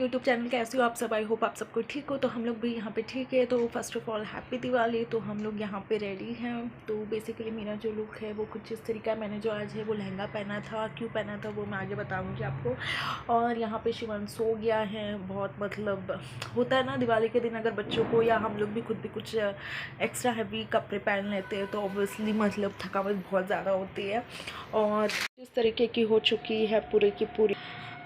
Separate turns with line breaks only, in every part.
YouTube channel. कैसे हो आप सब? आई होप आप सबको ठीक हो। तो हम लोग भी यहाँ पे ठीक है। तो first of all happy Diwali. तो हम लोग यहाँ पे रेडी हैं। तो बेसिकली मेरा जो लुक है वो कुछ इस तरीका है। मैंने जो आज है वो लहंगा पहना था। क्यों पहना था वो मैं आगे बताऊँगी आपको। और यहाँ पे शिवान सो गया है। बहुत मतलब होता है ना दिवाली के दिन अगर बच्चों को या हम लोग भी खुद भी कुछ एक्स्ट्रा हैवी कपड़े पहन लेते हैं तो ऑब्वियसली मतलब थकावट बहुत ज़्यादा होती है। और इस तरीके की हो चुकी है पूरी की पूरी।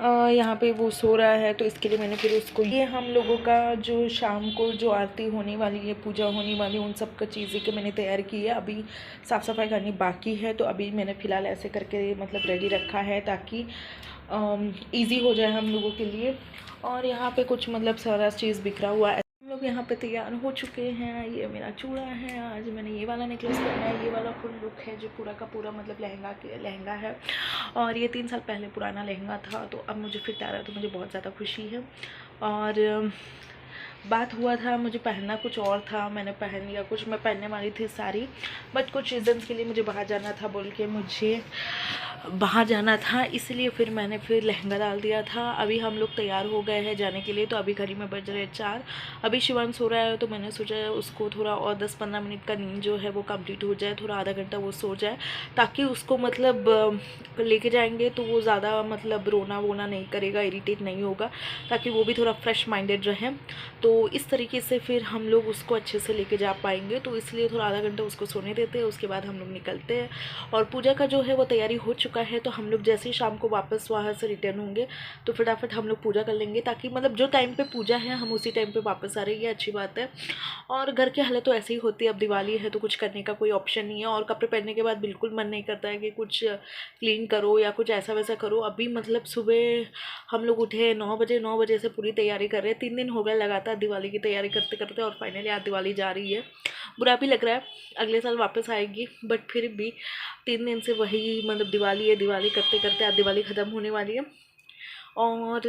यहाँ पे वो सो रहा है तो इसके लिए मैंने फिर उसको ये हम लोगों का जो शाम को जो आरती होने वाली है, पूजा होने वाली है, उन सब का चीज़ें के मैंने तैयार की है। अभी साफ़ सफाई करनी बाकी है। तो अभी मैंने फ़िलहाल ऐसे करके मतलब रेडी रखा है ताकि इजी हो जाए हम लोगों के लिए। और यहाँ पे कुछ मतलब सारा चीज़ बिखरा हुआ है। हम लोग यहाँ पे तैयार हो चुके हैं। ये मेरा चूड़ा है। आज मैंने ये वाला नेकलेस पहना है। ये वाला फुल लुक है जो पूरा का पूरा मतलब लहंगा है। और ये 3 साल पहले पुराना लहंगा था तो अब मुझे फिट आ रहा है तो मुझे बहुत ज़्यादा खुशी है। और बात हुआ था मुझे पहनना कुछ और था, मैंने पहन लिया। कुछ मैं पहनने वाली थी साड़ी, बट कुछ रीज़न्स के लिए मुझे बाहर जाना था बोल के मुझे बाहर जाना था, इसलिए फिर मैंने फिर लहंगा डाल दिया था। अभी हम लोग तैयार हो गए हैं जाने के लिए। तो अभी घड़ी में बज रहे 4। अभी शिवान सो रहा है तो मैंने सोचा उसको थोड़ा और 10-15 मिनट का नींद जो है वो कंप्लीट हो जाए, थोड़ा आधा घंटा वो सो जाए ताकि उसको मतलब लेके जाएंगे तो वो ज़्यादा मतलब रोना वोना नहीं करेगा, इरिटेट नहीं होगा, ताकि वो भी थोड़ा फ्रेश माइंडेड रहे। तो इस तरीके से फिर हम लोग उसको अच्छे से लेके जा पाएंगे। तो इसलिए थोड़ा आधा घंटा उसको सोने देते हैं, उसके बाद हम लोग निकलते हैं। और पूजा का जो है वो तैयारी हो चुका है। तो हम लोग जैसे ही शाम को वापस वहाँ से रिटर्न होंगे तो फटाफट हम लोग पूजा कर लेंगे, ताकि मतलब जो टाइम पे पूजा है हम उसी टाइम पे वापस आ रही है। अच्छी बात है। और घर की हालत तो ऐसी ही होती है, अब दिवाली है तो कुछ करने का कोई ऑप्शन नहीं है। और कपड़े पहनने के बाद बिल्कुल मन नहीं करता है कि कुछ क्लीन करो या कुछ ऐसा वैसा करो। अभी मतलब सुबह हम लोग उठे 9 बजे से पूरी तैयारी कर रहे हैं। 3 दिन हो गए लगातार दिवाली की तैयारी करते करते, और फाइनली आज दिवाली जा रही है। बुरा भी लग रहा है, अगले साल वापस आएगी, बट फिर भी 3 दिन से वही मतलब दिवाली है। दिवाली करते करते आज दिवाली ख़त्म होने वाली है। और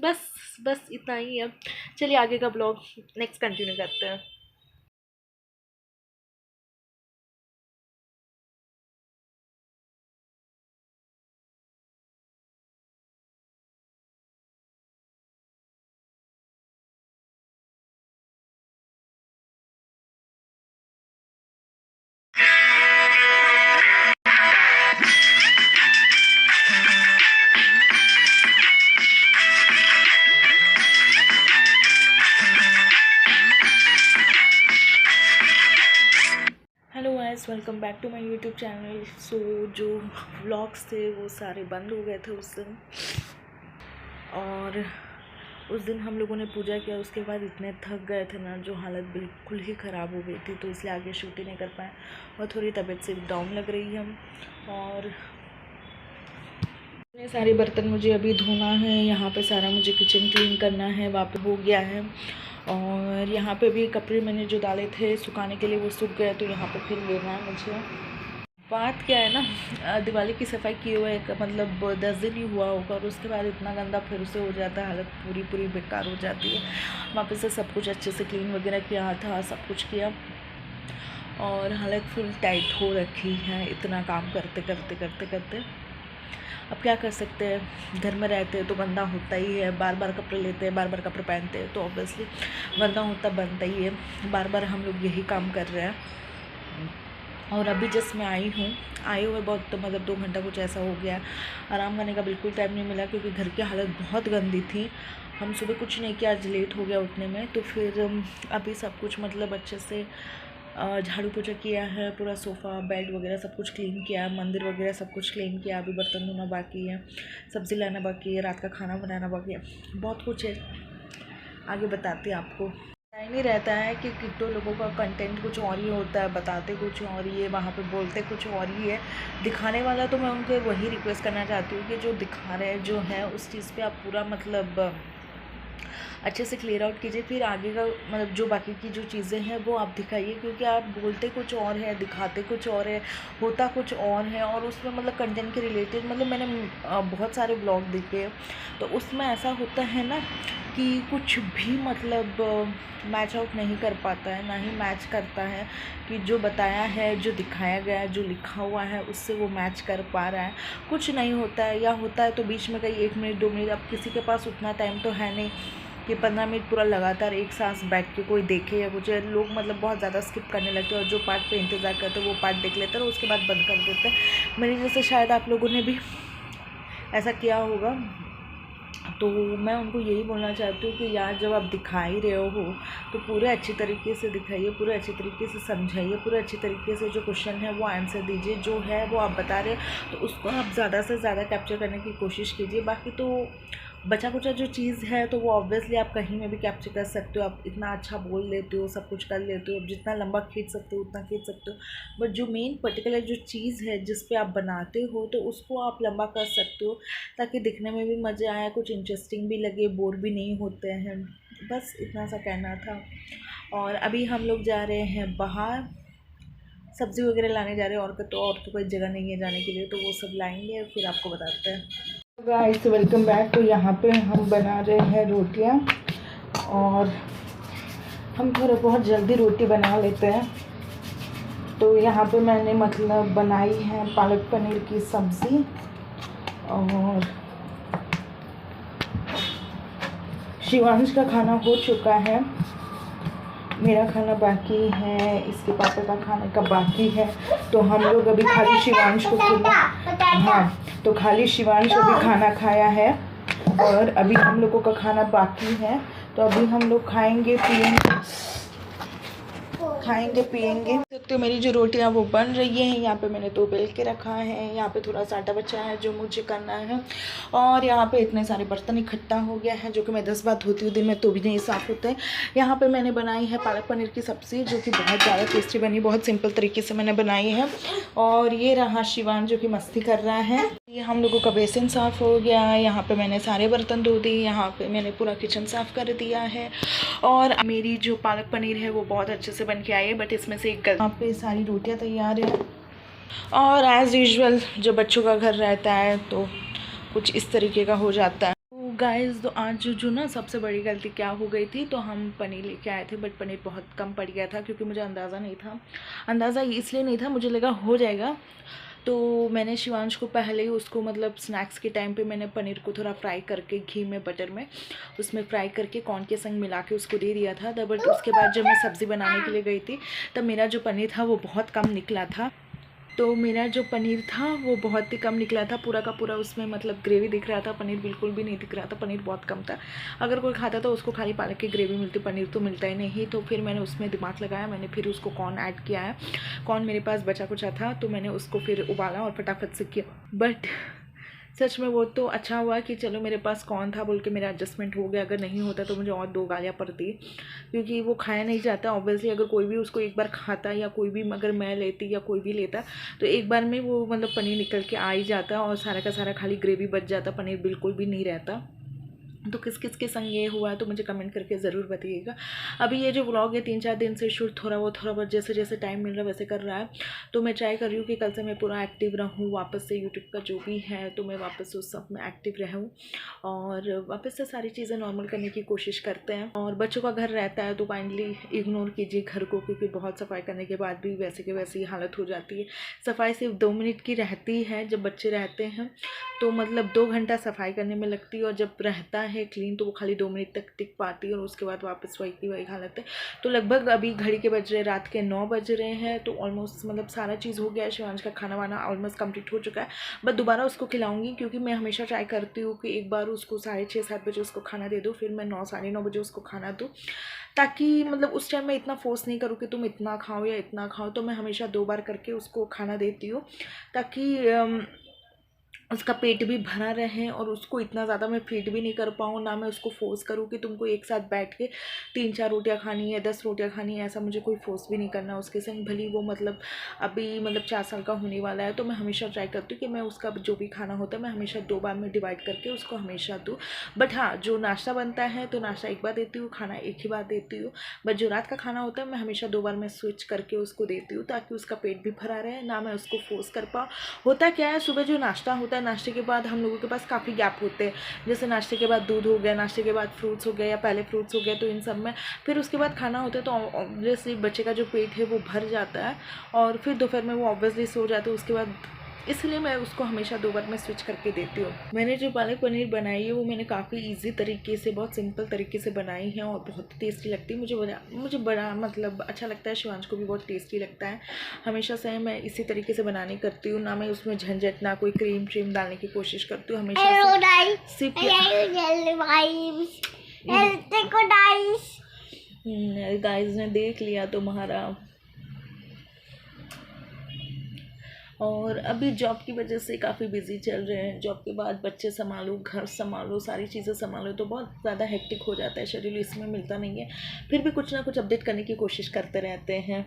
बस इतना ही है। चलिए आगे का ब्लॉग नेक्स्ट कंटिन्यू करते हैं। Hello guys, welcome back to my YouTube channel. So जो व्लॉग्स थे वो सारे बंद हो गए थे उस दिन। और उस दिन हम लोगों ने पूजा किया, उसके बाद इतने थक गए थे ना, जो हालत बिल्कुल ही ख़राब हो गई थी, तो इसलिए आगे शूट ही नहीं कर पाए। और थोड़ी तबीयत से डाउन लग रही है। और इतने सारे बर्तन मुझे अभी धोना है। यहाँ पे सारा मुझे किचन क्लीन करना है, वापस हो गया है। और यहाँ पे भी कपड़े मैंने जो डाले थे सुखाने के लिए वो सूख गए, तो यहाँ पे फिर लेना है मुझे। बात क्या है ना, दिवाली की सफाई किए हुए मतलब 10 दिन ही हुआ होगा, और उसके बाद इतना गंदा फिर से हो जाता है, हालत पूरी बेकार हो जाती है। वापस से सब कुछ अच्छे से क्लीन वगैरह किया था, सब कुछ किया, और हालत फुल टाइट हो रखी है इतना काम करते करते। अब क्या कर सकते हैं, घर में रहते हैं तो गंदा होता ही है। बार बार कपड़े लेते हैं, बार बार कपड़े पहनते हैं, तो ऑब्वियसली गंदा होता बनता ही है। बार बार हम लोग यही काम कर रहे हैं। और अभी जस्ट मैं आए हुए बहुत तो मतलब 2 घंटा कुछ ऐसा हो गया। आराम करने का बिल्कुल टाइम नहीं मिला, क्योंकि घर की हालत बहुत गंदी थी। हम सुबह कुछ नहीं किया, आज लेट हो गया उठने में। तो फिर अभी सब कुछ मतलब अच्छे से झाड़ू पोछा किया है, पूरा सोफ़ा बेड वगैरह सब कुछ क्लीन किया है, मंदिर वगैरह सब कुछ क्लीन किया। अभी बर्तन धोना बाकी है, सब्ज़ी लाना बाकी है, रात का खाना बनाना बाकी है, बहुत कुछ है। आगे बताते हैं आपको। नहीं रहता है कि कितने लोगों का कंटेंट कुछ और ही होता है, बताते कुछ और ही है, वहाँ पे बोलते कुछ और ही है। दिखाने वाला तो मैं उनको वही रिक्वेस्ट करना चाहती हूँ कि जो दिखा रहे हैं जो है उस चीज़ पे आप पूरा मतलब अच्छे से क्लियर आउट कीजिए, फिर आगे का मतलब जो बाकी की जो चीज़ें हैं वो आप दिखाइए, क्योंकि आप बोलते कुछ और है, दिखाते कुछ और है, होता कुछ और है। और उसमें मतलब कंटेंट के रिलेटेड मतलब मैंने बहुत सारे ब्लॉग देखे, तो उसमें ऐसा होता है ना कि कुछ भी मतलब मैच आउट नहीं कर पाता है, ना ही मैच करता है कि जो बताया है, जो दिखाया गया है, जो लिखा हुआ है उससे वो मैच कर पा रहा है। कुछ नहीं होता है, या होता है तो बीच में कहीं 1 मिनट 2 मिनट। अब किसी के पास उतना टाइम तो है नहीं कि 15 मिनट पूरा लगातार एक साथ बैठ के कोई देखे या कुछ। लोग मतलब बहुत ज़्यादा स्किप करने लगते हैं और जो पार्ट पे इंतज़ार करते हैं वो पार्ट देख लेते हैं और उसके बाद बंद कर देते हैं। मेरी जैसे शायद आप लोगों ने भी ऐसा किया होगा। तो मैं उनको यही बोलना चाहती हूँ कि यार जब आप दिखा ही रहे हो तो पूरे अच्छी तरीके से दिखाइए, पूरे अच्छी तरीके से समझाइए, पूरे अच्छी तरीके से जो क्वेश्चन है वो आंसर दीजिए। जो है वो आप बता रहे हो तो उसको आप ज़्यादा से ज़्यादा कैप्चर करने की कोशिश कीजिए। बाकी तो बचा कुचा जो चीज़ है तो वो ऑब्वियसली आप कहीं में भी कैप्चर कर सकते हो। आप इतना अच्छा बोल लेते हो, सब कुछ कर लेते हो, जितना लंबा खींच सकते हो उतना खींच सकते हो। बट जो मेन पर्टिकुलर जो चीज़ है जिस पे आप बनाते हो तो उसको आप लंबा कर सकते हो, ताकि दिखने में भी मज़े आए, कुछ इंटरेस्टिंग भी लगे, बोर भी नहीं होते हैं। बस इतना सा कहना था। और अभी हम लोग जा रहे हैं बाहर, सब्ज़ी वगैरह लाने जा रहे हैं। और तो कोई जगह नहीं है जाने के लिए, तो वो सब लाएंगे फिर आपको बताते हैं। Guys welcome back. तो यहाँ पे हम बना रहे हैं रोटियाँ, और हम थोड़ा बहुत जल्दी रोटी बना लेते हैं। तो यहाँ पे मैंने मतलब बनाई है पालक पनीर की सब्ज़ी, और शिवांश का खाना हो चुका है, मेरा खाना बाकी है, इसके पापा का खाने का बाकी है। तो हम लोग अभी खाली शिवांश को हाँ, तो खाली शिवांश अभी खाना खाया है और अभी हम लोगों का खाना बाकी है। तो अभी हम लोग खाएंगे पिएंगे। तो मेरी जो रोटियां वो बन रही हैं। यहाँ पे मैंने तो बेल के रखा है, यहाँ पे थोड़ा सा आटा बचा है जो मुझे करना है, और यहाँ पे इतने सारे बर्तन इकट्ठा हो गया है जो कि मैं 10 बार धोती हूँ दिन में तो भी नहीं साफ़ होते हैं। यहाँ पे मैंने बनाई है पालक पनीर की सब्ज़ी जो कि बहुत ज़्यादा टेस्टी बनी, बहुत सिंपल तरीके से मैंने बनाई है। और ये रहा शिवान जो कि मस्ती कर रहा है। ये हम लोगों का बेसिन साफ़ हो गया, यहाँ पे मैंने सारे बर्तन धो दिए, यहाँ पे मैंने पूरा किचन साफ़ कर दिया है। और मेरी जो पालक पनीर है वो बहुत अच्छे से बन के आई है, बट इसमें से एक यहाँ पे सारी रोटियाँ तैयार है। और एज़ यूजुअल जब बच्चों का घर रहता है तो कुछ इस तरीके का हो जाता है। तो गाइस, तो आज जो ना सबसे बड़ी गलती क्या हो गई थी, तो हम पनीर लेके आए थे बट पनीर बहुत कम पड़ गया था, क्योंकि मुझे अंदाज़ा नहीं था। अंदाज़ा इसलिए नहीं था, मुझे लगा हो जाएगा। तो मैंने शिवांश को पहले ही उसको मतलब स्नैक्स के टाइम पे मैंने पनीर को थोड़ा फ्राई करके घी में बटर में उसमें फ्राई करके कॉर्न के संग मिला के उसको दे दिया था। बट उसके बाद जब मैं सब्ज़ी बनाने के लिए गई थी तब मेरा जो पनीर था वो बहुत कम निकला था। तो मेरा जो पनीर था वो बहुत ही कम निकला था, पूरा का पूरा उसमें मतलब ग्रेवी दिख रहा था, पनीर बिल्कुल भी नहीं दिख रहा था, पनीर बहुत कम था। अगर कोई खाता तो उसको खाली पालक की ग्रेवी मिलती, पनीर तो मिलता ही नहीं। तो फिर मैंने उसमें दिमाग लगाया, मैंने फिर उसको कॉर्न ऐड किया है। कॉर्न मेरे पास बचा कुचा था तो मैंने उसको फिर उबाला और फटाफट से किया। बट सच में वो तो अच्छा हुआ कि चलो मेरे पास कौन था बोल के मेरा एडजस्टमेंट हो गया। अगर नहीं होता तो मुझे और 2 गालियाँ पड़ती, क्योंकि वो खाया नहीं जाता ऑब्वियसली। अगर कोई भी उसको एक बार खाता या कोई भी अगर मैं लेती या कोई भी लेता तो एक बार में वो मतलब पनीर निकल के आ ही जाता और सारा का सारा खाली ग्रेवी बच जाता, पनीर बिल्कुल भी नहीं रहता। तो किस किस के संग ये हुआ है तो मुझे कमेंट करके ज़रूर बताइएगा। अभी ये जो व्लॉग है 3-4 दिन से शूट थोड़ा बहुत जैसे जैसे टाइम मिल रहा है वैसे कर रहा है। तो मैं ट्राई कर रही हूँ कि कल से मैं पूरा एक्टिव रहूँ वापस से, यूट्यूब का जो भी है तो मैं वापस उस सब में एक्टिव रहूँ और वापस से सारी चीज़ें नॉर्मल करने की कोशिश करते हैं। और बच्चों का घर रहता है तो काइंडली इग्नोर कीजिए घर को, क्योंकि बहुत सफाई करने के बाद भी वैसे के वैसी हालत हो जाती है। सफाई सिर्फ 2 मिनट की रहती है जब बच्चे रहते हैं, तो मतलब 2 घंटा सफाई करने में लगती है, और जब रहता है क्लीन तो वो खाली 2 मिनट तक टिक पाती है और उसके बाद वापस वही की वही हालत है। तो लगभग अभी घड़ी के बज रहे रात के 9 बज रहे हैं, तो ऑलमोस्ट मतलब सारा चीज़ हो गया है। शिवांश का खाना वाना ऑलमोस्ट कंप्लीट हो चुका है, बट दोबारा उसको खिलाऊंगी, क्योंकि मैं हमेशा ट्राई करती हूँ कि एक बार उसको 6:30-7 बजे उसको खाना दे दूँ, फिर मैं 9-9:30 बजे उसको खाना दूँ, ताकि मतलब उस टाइम मैं इतना फोर्स नहीं करूँ कि तुम इतना खाओ या इतना खाओ। तो मैं हमेशा 2 बार करके उसको खाना देती हूँ, ताकि उसका पेट भी भरा रहे और उसको इतना ज़्यादा मैं फीड भी नहीं कर पाऊँ, ना मैं उसको फोर्स करूँ कि तुमको एक साथ बैठ के 3-4 रोटियाँ खानी है, 10 रोटियाँ खानी है, ऐसा मुझे कोई फोर्स भी नहीं करना उसके संग। भली वो मतलब अभी मतलब 4 साल का होने वाला है, तो मैं हमेशा ट्राई करती हूँ कि मैं उसका जो भी खाना होता है मैं हमेशा 2 बार में डिवाइड करके उसको हमेशा दूँ। बट हाँ, जो नाश्ता बनता है तो नाश्ता एक बार देती हूँ, खाना एक ही बार देती हूँ। बट जो रात का खाना होता है मैं हमेशा 2 बार में स्विच करके उसको देती हूँ, ताकि उसका पेट भी भरा रहे, ना मैं उसको फोर्स कर पाऊँ। होता क्या है, सुबह जो नाश्ता होता है, नाश्ते के बाद हम लोगों के पास काफ़ी गैप होते हैं। जैसे नाश्ते के बाद दूध हो गया, नाश्ते के बाद फ्रूट्स हो गया, या पहले फ्रूट्स हो गया, तो इन सब में फिर उसके बाद खाना होता है, तो ऑब्वियसली बच्चे का जो पेट है वो भर जाता है और फिर दोपहर में वो ऑब्वियसली सो जाता है उसके बाद। इसलिए मैं उसको हमेशा 2 बार में स्विच करके देती हूँ। मैंने जो पालक पनीर बनाई है वो मैंने काफ़ी इजी तरीके से, बहुत सिंपल तरीके से बनाई है और बहुत टेस्टी लगती है। मुझे बड़ा मतलब अच्छा लगता है, शिवांश को भी बहुत टेस्टी लगता है। हमेशा से मैं इसी तरीके से बनाने करती हूँ, ना मैं उसमें झंझट, ना कोई क्रीम श्रीम डालने की कोशिश करती हूँ। हमेशा से गाइस ने देख लिया तुम्हारा। और अभी जॉब की वजह से काफ़ी बिजी चल रहे हैं। जॉब के बाद बच्चे संभालो, घर संभालो, सारी चीज़ें संभालो, तो बहुत ज़्यादा हेक्टिक हो जाता है, शेड्यूल इसमें मिलता नहीं है। फिर भी कुछ ना कुछ अपडेट करने की कोशिश करते रहते हैं।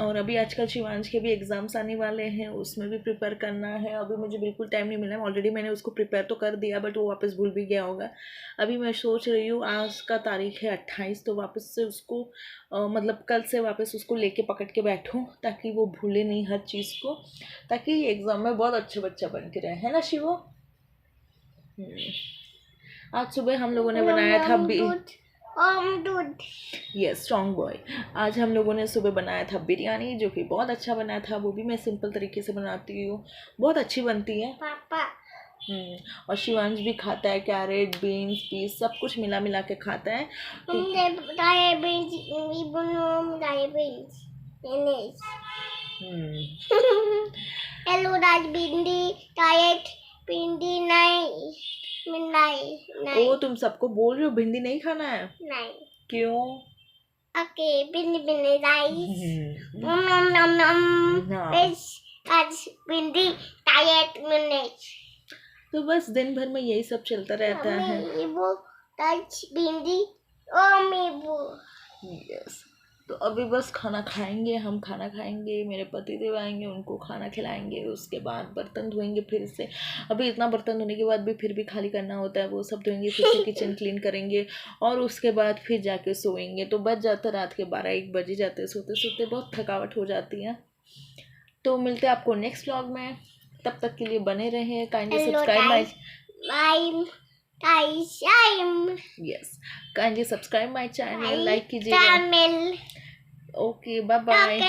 और अभी आजकल शिवांश के भी एग्ज़ाम्स आने वाले हैं, उसमें भी प्रिपेयर करना है। अभी मुझे बिल्कुल टाइम नहीं मिला है, ऑलरेडी मैंने उसको प्रिपेयर तो कर दिया, बट वो वापस भूल भी गया होगा। अभी मैं सोच रही हूँ, आज का तारीख है 28, तो वापस से उसको मतलब कल से वापस उसको लेके पकड़ के बैठूँ, ताकि वो भूले नहीं हर चीज़ को, ताकि एग्ज़ाम में बहुत अच्छा बच्चा बन के रहे, है ना शिवो। आज सुबह हम लोगों ने बनाया था दूध। Yes, strong boy. आज हम लोगों ने सुबह बनाया था बिरयानी, जो कि बहुत अच्छा बना था। वो भी मैं सिंपल तरीके से बनाती हूँ, बहुत अच्छी बनती है पापा। और शिवांश भी खाता है, कैरेट, बीन्स, पीस सब कुछ मिला मिला के खाता है।
हेलो राज, भिंडी डाइट, भिंडी नहीं।
ओ, तुम सबको बोल रहे हो भिंडी नहीं खाना है?
नहीं।
क्यों?
ओके, भिंडी राइस। आज भिंडी डाइट में।
तो बस दिन भर में यही सब चलता रहता है।
वो भिंडी
यस, तो अभी बस खाना खाएंगे, हम खाना खाएंगे, मेरे पति देव आएंगे, उनको खाना खिलाएंगे, उसके बाद बर्तन धोएंगे फिर से। अभी इतना बर्तन धोने के बाद भी फिर भी खाली करना होता है, वो सब धोएंगे, फिर से किचन क्लीन करेंगे और उसके बाद फिर जाके सोएंगे। तो बच जाता रात के 12-1 बजे जाते, सोते सोते बहुत थकावट हो जाती है। तो मिलते हैं आपको नेक्स्ट व्लॉग में, तब तक के लिए बने रहें। Kindly subscribe my channel, like कीजिएगा। Okay, bye bye.